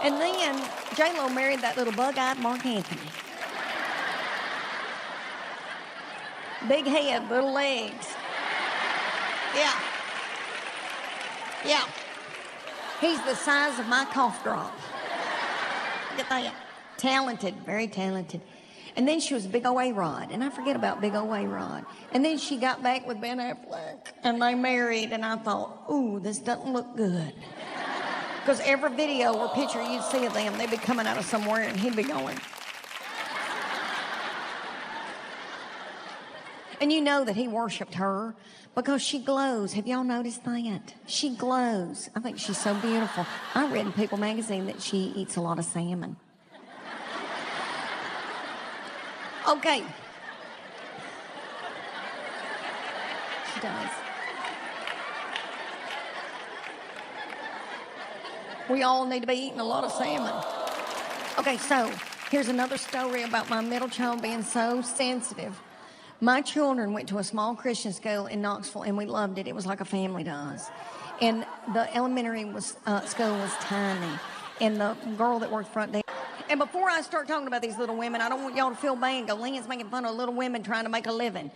And then J-Lo married that little bug-eyed Mark Anthony. Big head, little legs. Yeah. Yeah. He's the size of my cough drop. Get that? Talented, very talented. And then she was Big O A-Rod, and I forget about Big O A-Rod. And then she got back with Ben Affleck, and they married, and I thought, ooh, this doesn't look good. Because every video or picture you'd see of them, they'd be coming out of somewhere, and he'd be going. And you know that he worshipped her because she glows. Have y'all noticed that? She glows. I think she's so beautiful. I read in People magazine that she eats a lot of salmon. Okay. She does. We all need to be eating a lot of salmon. Okay, so here's another story about my middle child being so sensitive. My children went to a small Christian school in Knoxville, and we loved it. It was like a family to us. And the elementary school was tiny, and the girl that worked front desk. And before I start talking about these little women, I don't want y'all to feel bad. Leanne's making fun of little women trying to make a living.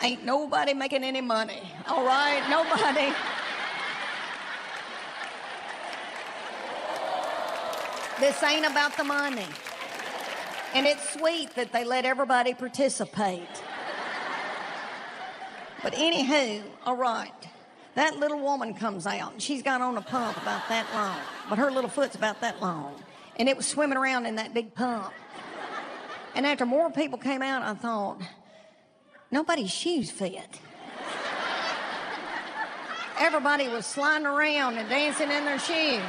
Ain't nobody making any money, all right? Nobody. This ain't about the money. And it's sweet that they let everybody participate. But anywho, all right, that little woman comes out, and she's got on a pump about that long, but her little foot's about that long, and it was swimming around in that big pump. And after more people came out, I thought, nobody's shoes fit. Everybody was sliding around and dancing in their shoes.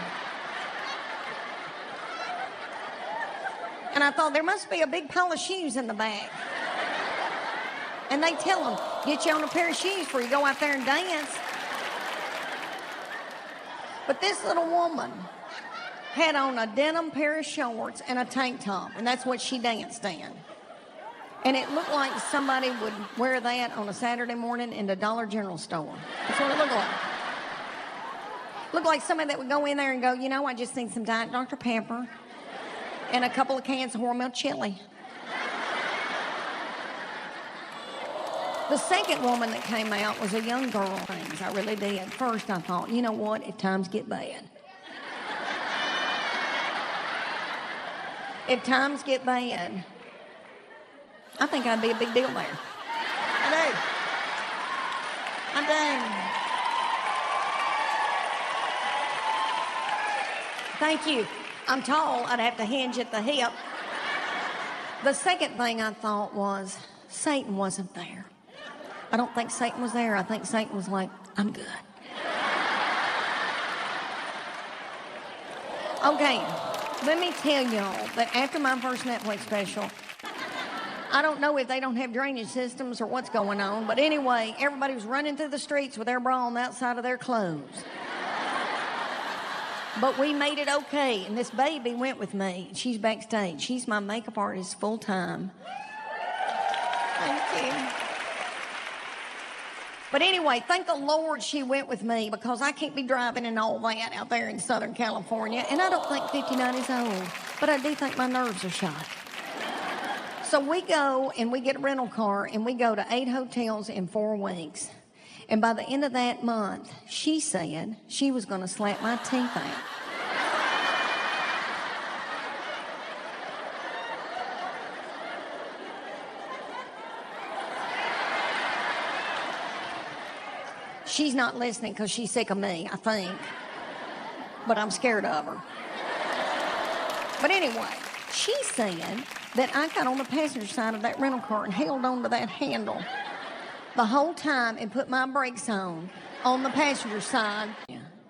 And I thought, there must be a big pile of shoes in the back. And they tell them, get you on a pair of shoes before you go out there and dance. But this little woman had on a denim pair of shorts and a tank top, and that's what she danced in. And it looked like somebody would wear that on a Saturday morning in the Dollar General store. That's what it looked like. Looked like somebody that would go in there and go, you know, I just need some Diet Dr. Pepper and a couple of cans of Hormel chili. The second woman that came out was a young girl. I really did. At first I thought, you know what, if times get bad. If times get bad, I think I'd be a big deal there. I do. Thank you. I'm tall, I'd have to hinge at the hip. The second thing I thought was, Satan wasn't there. I don't think Satan was there. I think Satan was like, I'm good. Okay, let me tell y'all that after my first Netflix special, I don't know if they don't have drainage systems or what's going on, but anyway, everybody was running through the streets with their bra on the outside of their clothes. But we made it okay, and this baby went with me. She's backstage. She's my makeup artist full time. Thank you. But anyway, thank the Lord she went with me, because I can't be driving and all that out there in Southern California, and I don't think 59 is old, but I do think my nerves are shot. So we go and we get a rental car, and we go to 8 hotels in 4 weeks. And by the end of that month, she said she was going to slap my teeth out. She's not listening because she's sick of me, I think. But I'm scared of her. But anyway, she said that I got on the passenger side of that rental car and held on to that handle the whole time and put my brakes on the passenger side.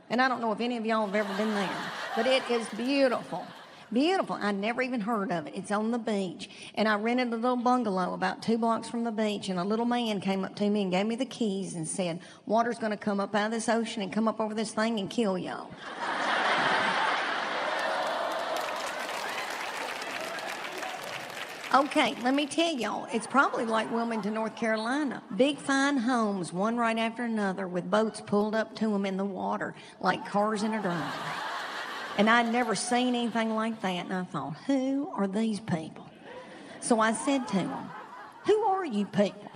And I don't know if any of y'all have ever been there, but it is beautiful. Beautiful. I never even heard of it. It's on the beach. And I rented a little bungalow about 2 blocks from the beach, and a little man came up to me and gave me the keys and said, water's going to come up out of this ocean and come up over this thing and kill y'all. Okay, let me tell y'all, it's probably like Wilmington, North Carolina. Big, fine homes, one right after another, with boats pulled up to them in the water, like cars in a driveway. And I'd never seen anything like that. And I thought, who are these people? So I said to them, who are you people?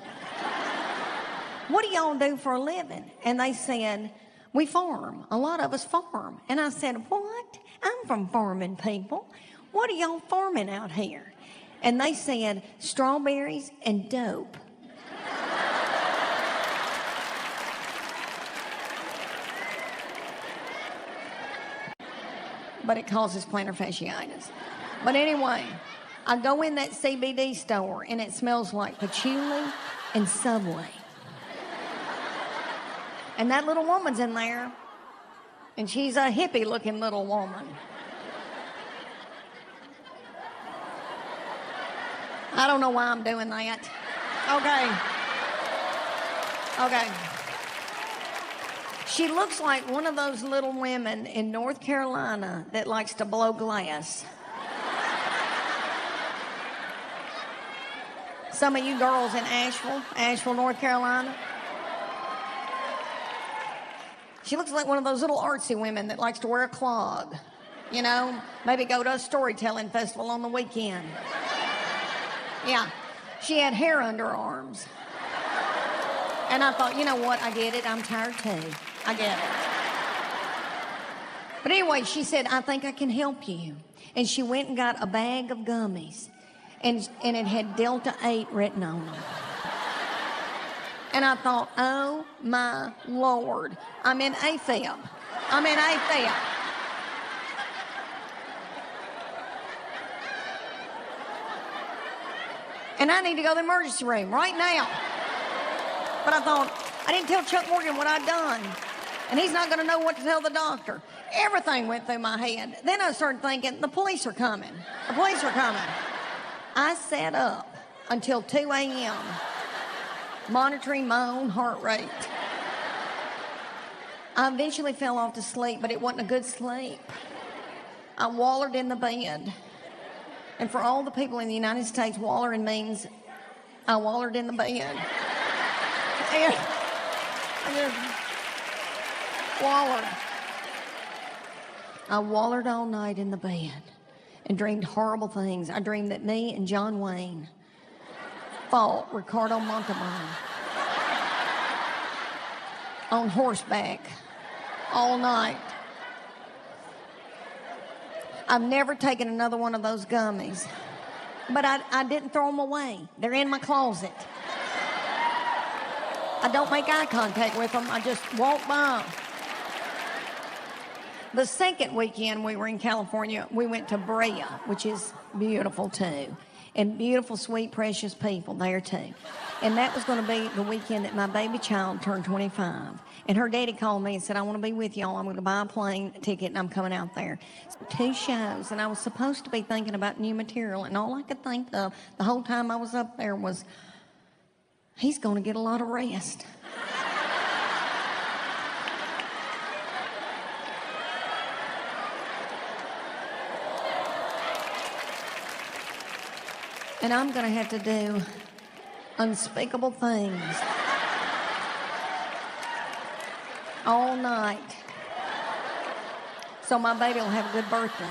What do y'all do for a living? And they said, we farm. A lot of us farm. And I said, what? I'm from farming people. What are y'all farming out here? And they said, strawberries and dope. But it causes plantar fasciitis. But anyway, I go in that CBD store and it smells like patchouli and Subway. And that little woman's in there, and she's a hippie-looking little woman. I don't know why I'm doing that. Okay. She looks like one of those little women in North Carolina that likes to blow glass. Some of you girls in Asheville, North Carolina. She looks like one of those little artsy women that likes to wear a clog. You know, maybe go to a storytelling festival on the weekend. Yeah, she had hair under her arms. And I thought, you know what, I get it, I'm tired too. I get it. But anyway, she said, I think I can help you. And she went and got a bag of gummies. And it had Delta 8 written on them. And I thought, oh my Lord, I'm in AFib. And I need to go to the emergency room right now. But I thought, I didn't tell Chuck Morgan what I'd done. And he's not going to know what to tell the doctor. Everything went through my head. Then I started thinking, the police are coming. I sat up until 2 a.m. monitoring my own heart rate. I eventually fell off to sleep, but it wasn't a good sleep. I wallered in the bed. And for all the people in the United States, wallering means I wallered in the bed. And I just wallered. I wallered all night in the bed and dreamed horrible things. I dreamed that me and John Wayne fought Ricardo Montalban on horseback all night. I've never taken another one of those gummies, but I didn't throw them away. They're in my closet. I don't make eye contact with them. I just walk by them. The second weekend we were in California, we went to Brea, which is beautiful too. And beautiful, sweet, precious people there too. And that was going to be the weekend that my baby child turned 25. And her daddy called me and said, I want to be with y'all. I'm going to buy a plane ticket and I'm coming out there. So 2 shows, and I was supposed to be thinking about new material. And all I could think of the whole time I was up there was, he's going to get a lot of rest. And I'm going to have to do unspeakable things all night. So my baby will have a good birthday.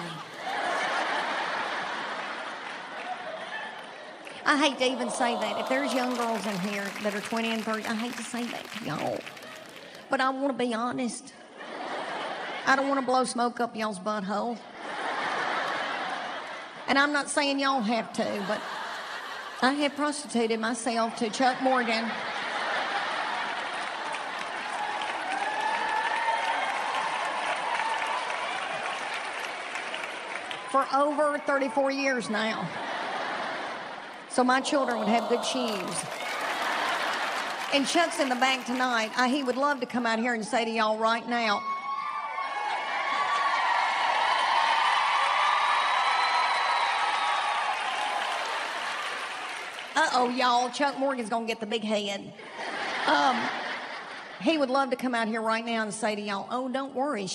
I hate to even say that. If there's young girls in here that are 20 and 30, I hate to say that to y'all. But I want to be honest. I don't want to blow smoke up y'all's butthole. And I'm not saying y'all have to, but I have prostituted myself to Chuck Morgan. For over 34 years now. So my children would have good shoes. And Chuck's in the back tonight. He would love to come out here and say to y'all right now, uh-oh, y'all, Chuck Morgan's gonna get the big head. He would love to come out here right now and say to y'all, oh, don't worry,